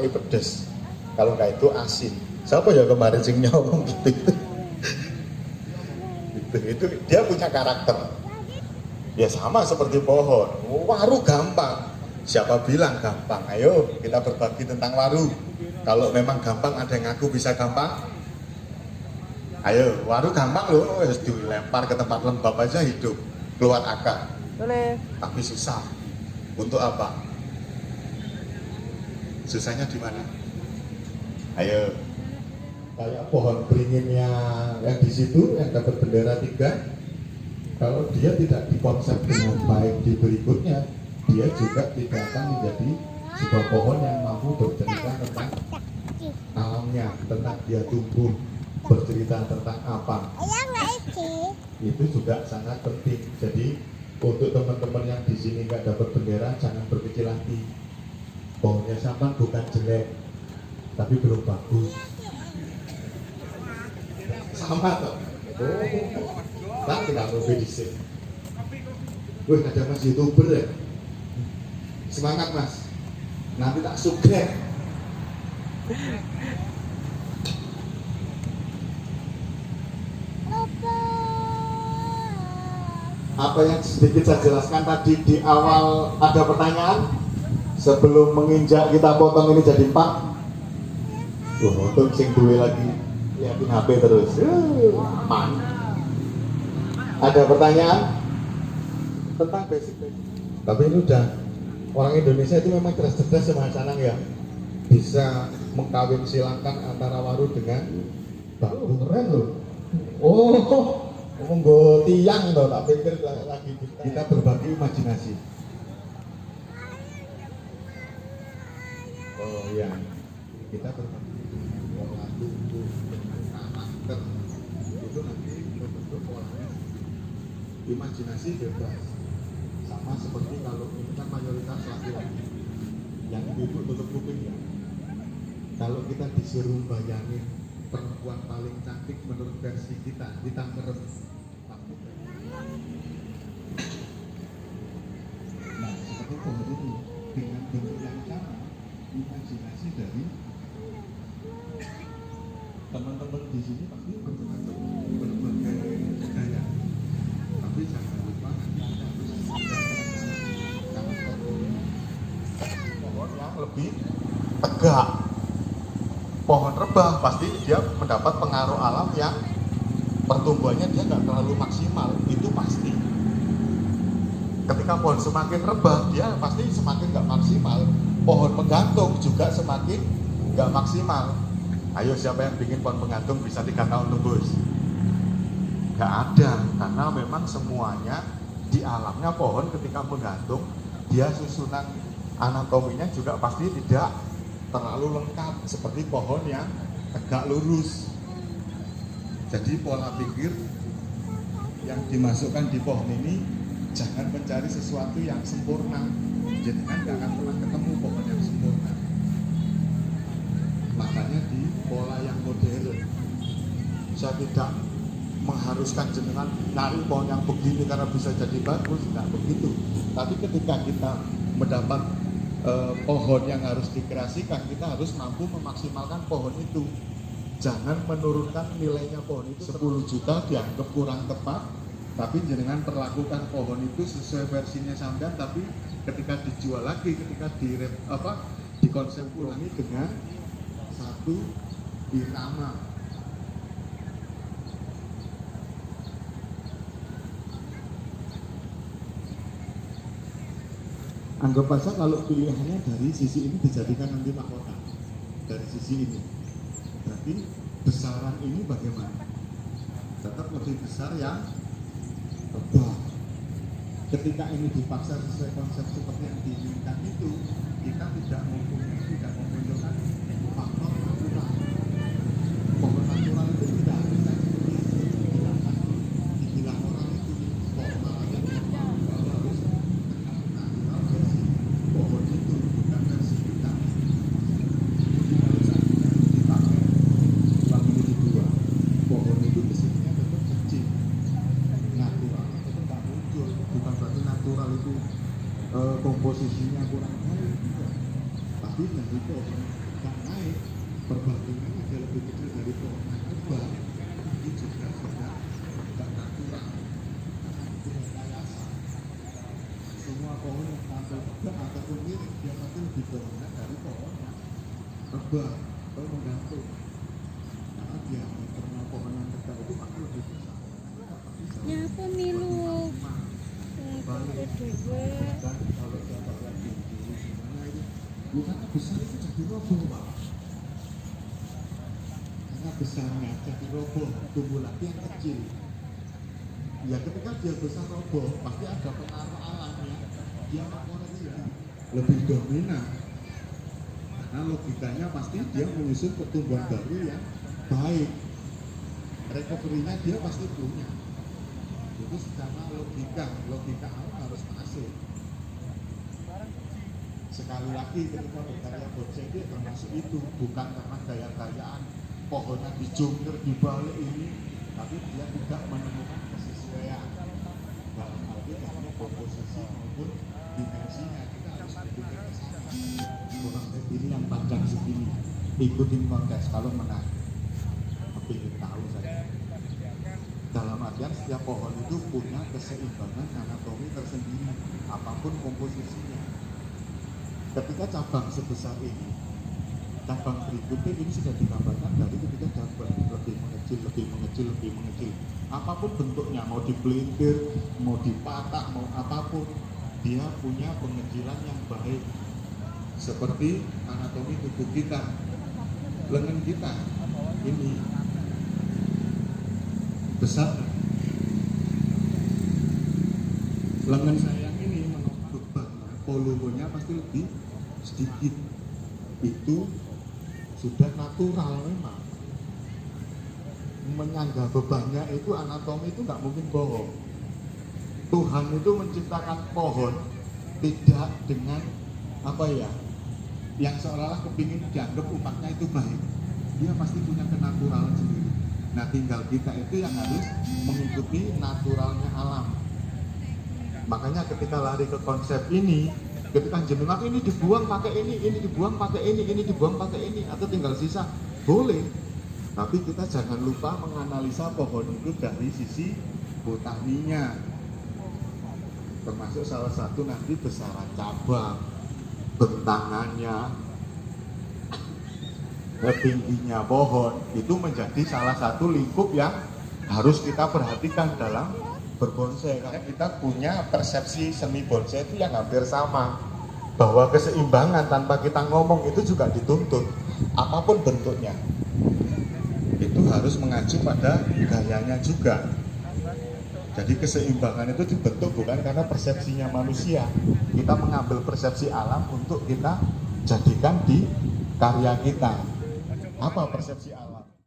tapi pedes. Kalau enggak itu asin. Siapa ya kemarin sing nyomong gitu? Itu dia punya karakter. Ya sama seperti pohon. Waru gampang. Siapa bilang gampang? Ayo kita berbagi tentang waru. Kalau memang gampang, ada yang ngaku bisa gampang. Ayo, waru gampang loh, harus dilempar ke tempat lembab aja hidup, keluar akar. Boleh. Tapi susah. Untuk apa? Susahnya di mana? Ayo. Kayak pohon beringinnya yang di situ yang dapat bendera 3. Kalau dia tidak dikonsep dengan baik di berikutnya, dia juga tidak akan menjadi sebuah pohon yang mampu bercerita tentang alamnya, tentang dia tumbuh, bercerita tentang apa. Itu juga sangat penting. Jadi untuk teman-teman yang di sini nggak dapat bendera, jangan berkecil hati. Pohonnya sampan bukan jelek, tapi belum bagus. Sama toh. Tak tidak mau bedisik. Wih, ada mas YouTuber ya. Semangat mas. Nanti tak sukses. Apa yang sedikit saya jelaskan tadi di awal, ada pertanyaan? Sebelum menginjak kita potong ini jadi 4. Untung sing duwe lagi liatin HP terus. Man. Ada pertanyaan tentang basic. Tapi ini udah orang Indonesia itu memang cerdas-cerdas sama Sanang ya, bisa mengkawin silakan antara waru dengan bambu. Keren loh. Oh, nggo tiang loh, tak pikir lagi kita berbagi imajinasi. Oh iya, kita berbagi pola tubuh dengan karakter itu nanti membentuk polanya. Imajinasi bebas, sama seperti kalau ini kan mayoritas laki-laki, yang ibu tutup kuping ya. Kalau kita disuruh bayangin perempuan paling cantik menurut versi kita merem. Nah, seperti pohon ini dengan bentuk yang sama, imajinasi dari teman-teman di sini pasti berbagai gaya. Tapi jangan lupa nanti kita harus pohon yang lebih tegak. Pohon rebah pasti dia mendapat pengaruh alam yang pertumbuhannya dia nggak terlalu maksimal, itu pasti. Ketika pohon semakin rebah, dia pasti semakin nggak maksimal. Pohon menggantung juga semakin nggak maksimal. Ayo siapa yang bikin pohon menggantung bisa 3 tahun tembus? Nggak ada, karena memang semuanya di alamnya pohon ketika menggantung, dia susunan anatominya juga pasti tidak terlalu lengkap seperti pohon yang tegak lurus. Jadi pola pikir yang dimasukkan di pohon ini, jangan mencari sesuatu yang sempurna. Jadi kan nggak akan pernah ketemu pohon yang sempurna. Makanya di pola yang modern, saya tidak mengharuskan jenengan cari pohon yang begini karena bisa jadi bagus, nggak begitu. Tapi ketika kita mendapat pohon yang harus dikreasikan, kita harus mampu memaksimalkan pohon itu. Jangan menurunkan nilainya pohon itu 10 juta dianggap kurang tepat, tapi jenengan perlakukan pohon itu sesuai versinya sampean, tapi ketika dijual lagi, ketika dikonsepkan dengan satu irama. Anggap saja kalau pilihannya dari sisi ini dijadikan nanti mahkota, dari sisi ini, berarti besaran ini bagaimana? Tetap lebih besar yang rebah. Ketika ini dipaksa sesuai konsep seperti yang diinginkan itu, kita tidak memunculkan faktor natural. Pohon natural itu tidak bisa dibilang orang itu formal atau normal, bahwa harus natural versi pohon itu, bukan versi kita. Kalau saat kita dipakai uang ini dua, pohon itu mesinnya tetap kecil, natural itu tidak muncul. Bukan berarti natural itu komposisinya kurang baik, tapi dari pohon agak naik, perbandingannya dia lebih kecil dari pohon yang rebah, ini juga sudah tidak natural, itu rekayasa. Semua pohon yang tampil tegak ataupun miring dia pasti lebih dominan dari pohon yang rebah atau menggantung, karena diameternya pohon yang tegak itu pasti lebih besar. Ya pemilu Balik. Dan kalau kita lihat di gimana itu, bukannya besar itu jadi roboh, Pak. Karena besarnya jadi roboh, tumbuh lagi yang kecil. Ya ketika dia besar roboh, pasti ada pengaruh alam ya. Dia mengoreksi lebih dominan. Karena logikanya pasti dia menyusun pertumbuhan baru yang baik. Recovery-nya dia pasti punya. Itu secara logika alam harus masuk. Sekali lagi ketika berkarya bonsai itu termasuk itu, bukan karena gaya-gayaan pohonnya dijungkir di balik ini, tapi dia tidak menemukan kesesuaian dalam arti karena komposisi maupun dimensinya. Kita harus berpikir ke sana. Kurang ini yang panjang segini, ikutin kontes kalau menang, ingin tahu saja. Dalam artian setiap pohon itu punya keseimbangan anatomi tersendiri, apapun komposisinya. Ketika cabang sebesar ini, cabang berikutnya ini sudah digambarkan dari ketika cabang lebih mengecil. Apapun bentuknya, mau dipelintir, mau dipatah, mau apapun, dia punya pengecilan yang baik. Seperti anatomi tubuh kita, lengan kita ini besar. Lengan saya ini menurut beban volumenya pasti lebih sedikit. Itu sudah natural memang. Menyangga bebannya itu anatomi itu nggak mungkin bohong. Tuhan itu menciptakan pohon tidak dengan apa ya, yang seolah-olah kepingin dianggap umatnya itu baik. Dia pasti punya kenaturalan sendiri. Nah tinggal kita itu yang harus mengikuti naturalnya alam. Makanya ketika lari ke konsep ini, ketika jenengan ini dibuang pakai ini dibuang pakai ini dibuang pakai ini, atau tinggal sisa, boleh. Tapi kita jangan lupa menganalisa pohon itu dari sisi botaninya. Termasuk salah satu nanti besaran cabang, bentangannya, tingginya pohon, itu menjadi salah satu lingkup yang harus kita perhatikan dalam berbonsai. Karena kita punya persepsi seni bonsai itu yang hampir sama, bahwa keseimbangan tanpa kita ngomong itu juga dituntut, apapun bentuknya itu harus mengacu pada gayanya juga. Jadi keseimbangan itu dibentuk bukan karena persepsinya manusia, kita mengambil persepsi alam untuk kita jadikan di karya kita. Apa persepsi alam?